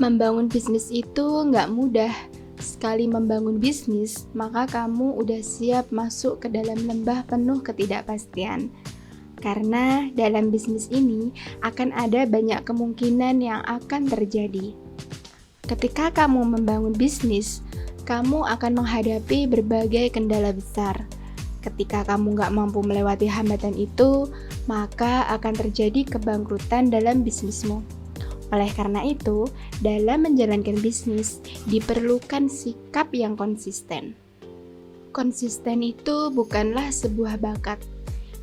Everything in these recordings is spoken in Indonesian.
Membangun bisnis itu nggak mudah. Sekali membangun bisnis, maka kamu udah siap masuk ke dalam lembah penuh ketidakpastian. Karena dalam bisnis ini akan ada banyak kemungkinan yang akan terjadi. Ketika kamu membangun bisnis, kamu akan menghadapi berbagai kendala besar. Ketika kamu nggak mampu melewati hambatan itu, maka akan terjadi kebangkrutan dalam bisnismu. Oleh karena itu, dalam menjalankan bisnis, diperlukan sikap yang konsisten. Konsisten itu bukanlah sebuah bakat.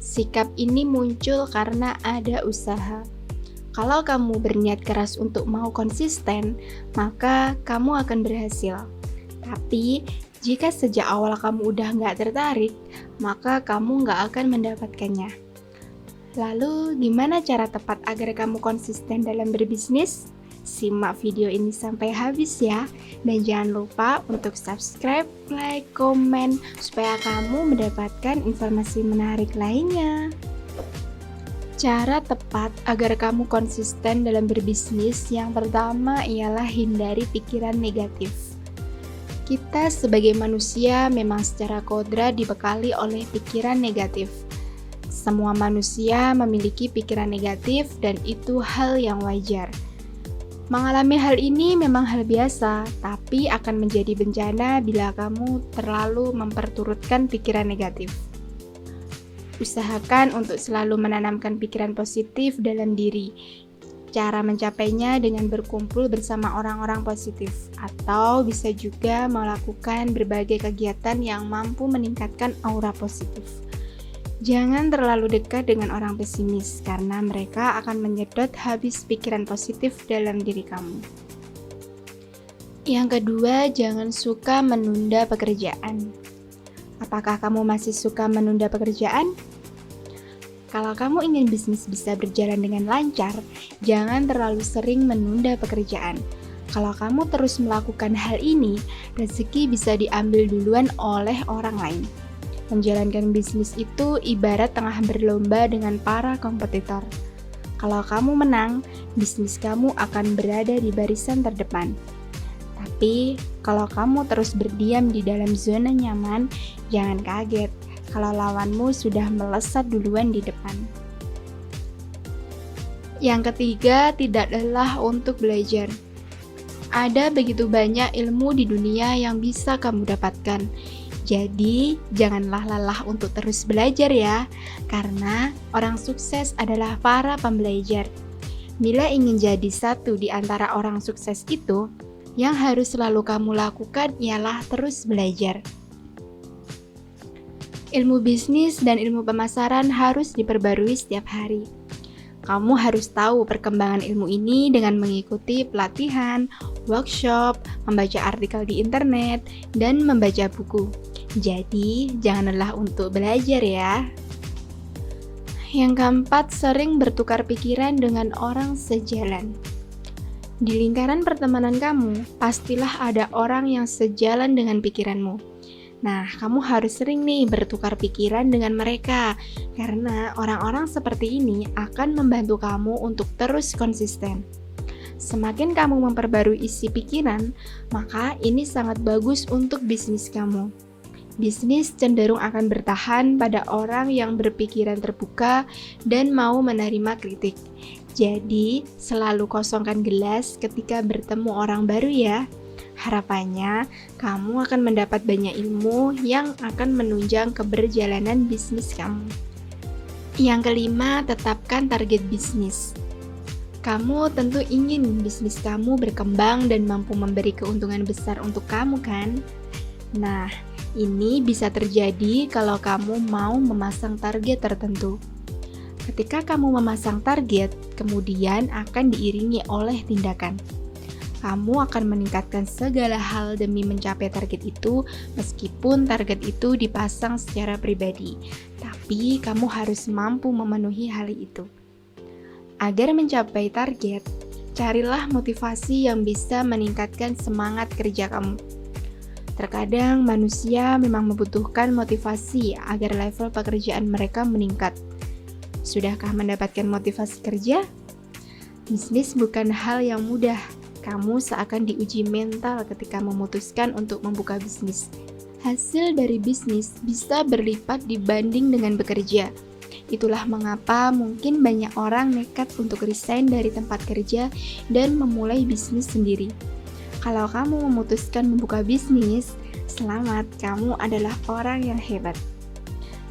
Sikap ini muncul karena ada usaha. Kalau kamu berniat keras untuk mau konsisten, maka kamu akan berhasil. Tapi, jika sejak awal kamu udah nggak tertarik, maka kamu nggak akan mendapatkannya. Lalu, gimana cara tepat agar kamu konsisten dalam berbisnis? Simak video ini sampai habis ya. Dan jangan lupa untuk subscribe, like, komen, supaya kamu mendapatkan informasi menarik lainnya. Cara tepat agar kamu konsisten dalam berbisnis yang pertama ialah hindari pikiran negatif. Kita sebagai manusia memang secara kodrat dibekali oleh pikiran negatif. Semua manusia memiliki pikiran negatif dan itu hal yang wajar. Mengalami hal ini memang hal biasa, tapi akan menjadi bencana bila kamu terlalu memperturutkan pikiran negatif. Usahakan untuk selalu menanamkan pikiran positif dalam diri. Cara mencapainya dengan berkumpul bersama orang-orang positif, atau bisa juga melakukan berbagai kegiatan yang mampu meningkatkan aura positif. Jangan terlalu dekat dengan orang pesimis, karena mereka akan menyedot habis pikiran positif dalam diri kamu. Yang kedua, jangan suka menunda pekerjaan. Apakah kamu masih suka menunda pekerjaan? Kalau kamu ingin bisnis bisa berjalan dengan lancar, jangan terlalu sering menunda pekerjaan. Kalau kamu terus melakukan hal ini, rezeki bisa diambil duluan oleh orang lain. Menjalankan bisnis itu ibarat tengah berlomba dengan para kompetitor. Kalau kamu menang, bisnis kamu akan berada di barisan terdepan. Tapi, kalau kamu terus berdiam di dalam zona nyaman, jangan kaget kalau lawanmu sudah melesat duluan di depan. Yang ketiga, tidak lelah untuk belajar. Ada begitu banyak ilmu di dunia yang bisa kamu dapatkan. Jadi, janganlah lelah untuk terus belajar ya, karena orang sukses adalah para pembelajar. Bila ingin jadi satu di antara orang sukses itu, yang harus selalu kamu lakukan ialah terus belajar. Ilmu bisnis dan ilmu pemasaran harus diperbarui setiap hari. Kamu harus tahu perkembangan ilmu ini dengan mengikuti pelatihan, workshop, membaca artikel di internet, dan membaca buku. Jadi, jangan lelah untuk belajar ya. Yang keempat, sering bertukar pikiran dengan orang sejalan. Di lingkaran pertemanan kamu, pastilah ada orang yang sejalan dengan pikiranmu. Nah, kamu harus sering nih bertukar pikiran dengan mereka, karena orang-orang seperti ini akan membantu kamu untuk terus konsisten. Semakin kamu memperbarui isi pikiran, maka ini sangat bagus untuk bisnis kamu. Bisnis cenderung akan bertahan pada orang yang berpikiran terbuka dan mau menerima kritik. Jadi, selalu kosongkan gelas ketika bertemu orang baru ya. Harapannya, kamu akan mendapat banyak ilmu yang akan menunjang keberjalanan bisnis kamu. Yang kelima, tetapkan target bisnis. Kamu tentu ingin bisnis kamu berkembang dan mampu memberi keuntungan besar untuk kamu kan? Nah, ini bisa terjadi kalau kamu mau memasang target tertentu. Ketika kamu memasang target, kemudian akan diiringi oleh tindakan. Kamu akan meningkatkan segala hal demi mencapai target itu, meskipun target itu dipasang secara pribadi. Tapi kamu harus mampu memenuhi hal itu. Agar mencapai target, carilah motivasi yang bisa meningkatkan semangat kerja kamu. Terkadang manusia memang membutuhkan motivasi agar level pekerjaan mereka meningkat. Sudahkah mendapatkan motivasi kerja? Bisnis bukan hal yang mudah. Kamu seakan diuji mental ketika memutuskan untuk membuka bisnis. Hasil dari bisnis bisa berlipat dibanding dengan bekerja. Itulah mengapa mungkin banyak orang nekat untuk resign dari tempat kerja dan memulai bisnis sendiri. Kalau kamu memutuskan membuka bisnis, selamat, kamu adalah orang yang hebat.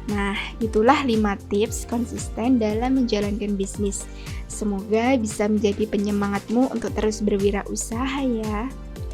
Nah, itulah 5 tips konsisten dalam menjalankan bisnis. Semoga bisa menjadi penyemangatmu untuk terus berwirausaha ya.